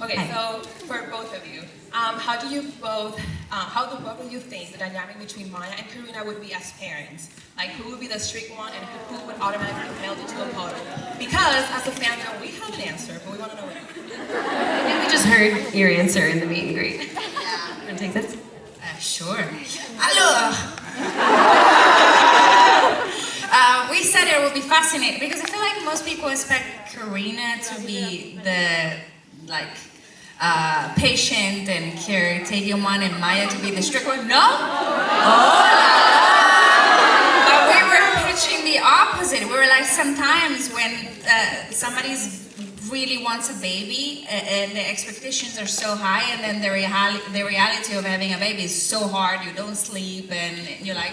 Okay, so for both of you, how do both of you think the dynamic between Maya and Karina would be as parents? Like, who would be the strict one and who would automatically meld into a puddle? Because as a fandom, we have an answer, but we want to know what you think. I think we just heard your answer in the meet and greet. Yeah. You want to take this? Sure. Alors, we said it would be fascinating because I feel like most people expect Karina to be the patient and caretaking one, and Maya to be the strict one. No. But we were pitching the opposite. We were like, sometimes when somebody's really wants a baby and the expectations are so high, and then the reality of having a baby is so hard, you don't sleep and you're like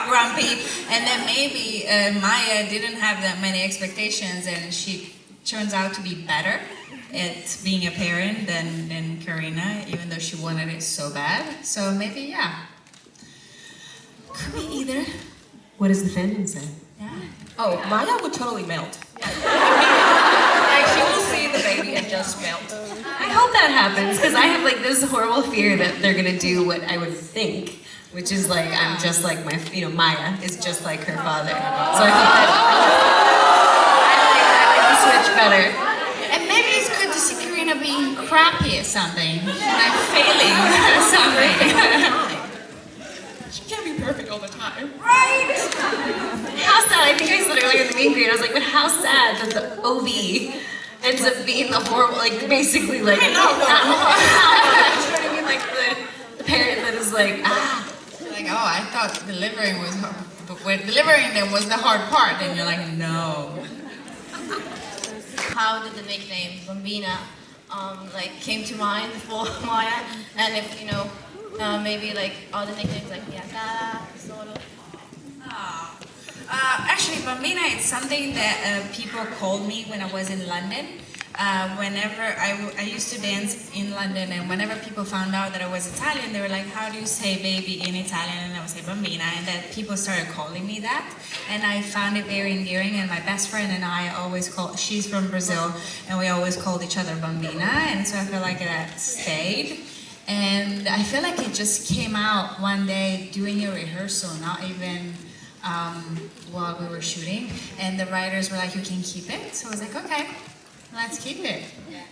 grumpy, and then maybe Maya didn't have that many expectations and she turns out to be better at being a parent than Karina, even though she wanted it so bad. So maybe, yeah, could be either. What does the fandom say? Yeah. Oh, Maya would totally melt. Like, she will see the baby and just melt. I hope that happens, because I have like this horrible fear that they're gonna do what I would think, which is like, I'm just like my, Maya is just like her father. So I like the switch better. And maybe it's good to see Karina being crappy at something, like failing at something. She can't be perfect all the time. Right? How sad, I think I said earlier in the meet and greet, I was like, but how sad that the OB ends up being the horrible, like basically like, you know what I mean, like the parent that is like, Like, oh, I thought delivering was hard, but when delivering them was the hard part, and you're like, no. How did the nickname Bambina came to mind for Maya? And if maybe like all the nicknames like Yata, Solo. Actually, Bambina, it's something that people called me when I was in London. Whenever I used to dance in London, and whenever people found out that I was Italian, they were like, how do you say baby in Italian? And I would say Bambina, and then people started calling me that. And I found it very endearing, and my best friend and I always she's from Brazil, and we always called each other Bambina, and so I feel like that stayed. And I feel like it just came out one day doing a rehearsal, not even while we were shooting, and the writers were like, you can keep it. So I was like, okay, let's keep it. Yeah.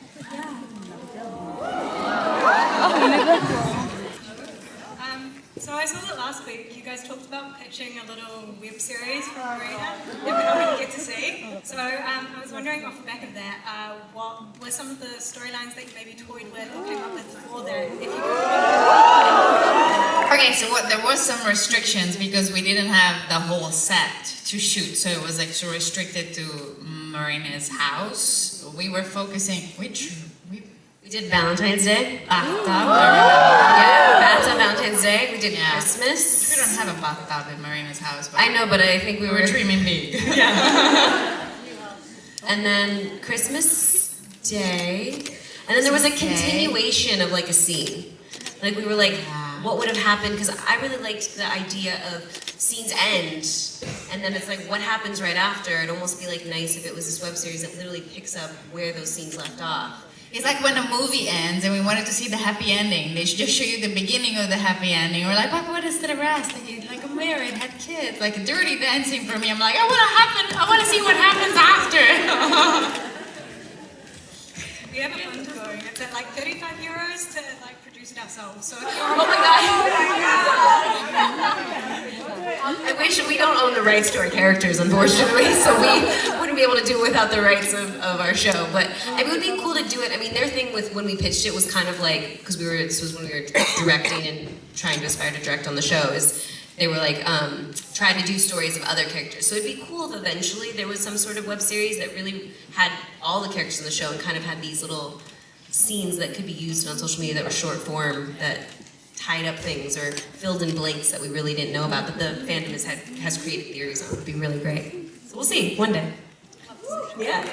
So I saw that last week you guys talked about pitching a little web series for Marina that we're not going to get to see. So I was wondering off the back of that, what were some of the storylines that you maybe toyed with or came up with for that? If you could Okay, so there was some restrictions because we didn't have the whole set to shoot, so it was like so restricted to Marina's house. We were focusing, we did Valentine's Day. bathtub. Yeah, bathtub Valentine's Day. We did Christmas. We don't have a bathtub in Marina's house. But I know, but I think we were dreaming big. And then Christmas Day. And then there was a continuation of like a scene. Like we were like, what would have happened? Because I really liked the idea of scenes end, and then it's like, what happens right after? It'd almost be like nice if it was this web series that literally picks up where those scenes left off. It's like when a movie ends and we wanted to see the happy ending. They should just show you the beginning of the happy ending. We're like, but what is the rest? Like I'm married, had kids, like Dirty Dancing for me. I'm like, I want to see what happens after. we have a fund going. It's at like €35 to like produce it ourselves. So if you're Oh my god! I wish we don't own the rights to our characters, unfortunately, so we wouldn't be able to do it without the rights of our show. But it would be cool to do it. I mean, their thing with when we pitched it was kind of like, because this was when we were directing and trying to aspire to direct on the show, is they were like trying to do stories of other characters. So it'd be cool if eventually there was some sort of web series that really had all the characters in the show and kind of had these little scenes that could be used on social media that were short form, that tied up things or filled in blanks that we really didn't know about, that the fandom has created theories on. It would be really great. So we'll see, one day. Yeah.